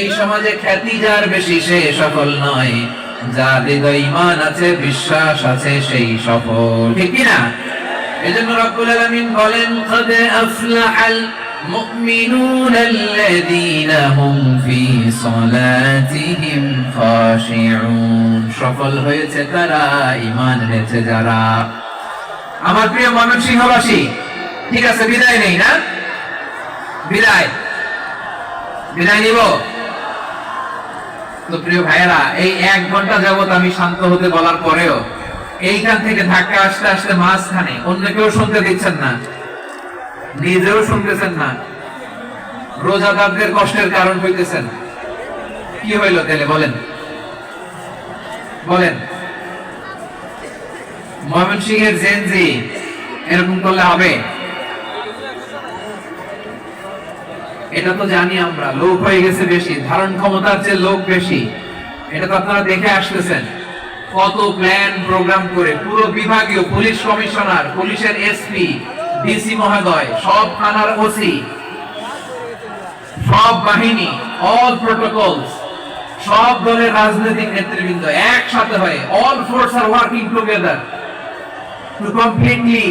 এই সমাজে খ্যাতি যার বেশি সে সফল নয়, যার হৃদয়ে ঈমান আছে বিশ্বাস আছে সেই সফল, ঠিক কি না? এজন্য রব্বুল আলামিন বলেন কদ আফলাহাল মুমিনুনা আল্লাযীনা হুম ফি সালাতিহিম খাশিউন, সফল হয়েছে তারা ঈমান এনেছে যারা। আমার প্রিয় ময়মনসিংহবাসী, ঠিক আছে বিদায় নেই না? বিদায় নিব তো। প্রিয় ভাইয়েরা, এই 1 ঘন্টা যাবত আমি শান্ত হতে বলার পরেও এইখান থেকে ধাক্কা আসতে আসতে মাঝখানে অন্য কেউ শুনতে দিচ্ছেন না, নিজেও শুনতেছেন না, রোজাদারদের কষ্টের কারণ হইতেছেন। কি হইল তাহলে বলেন? ময়মনসিংহের জেনজি এরকম করলে হবে? এটা তো জানি আমরা, লোক হয়ে গেছে বেশি, ধারণ ক্ষমতার চেয়ে লোক বেশি। এটা তো আপনারা দেখে আসতেছেন, কত প্ল্যান প্রোগ্রাম করে পুরো বিভাগীয় পুলিশ কমিশনার, পুলিশের এসপি, ডিসি মহোদয়, সব থানার ওসি, সব বাহিনী, অল প্রোটোকলস, সব দলের রাজনৈতিক নেতৃবৃন্দ একসাথে হয়ে, all force are working together two completely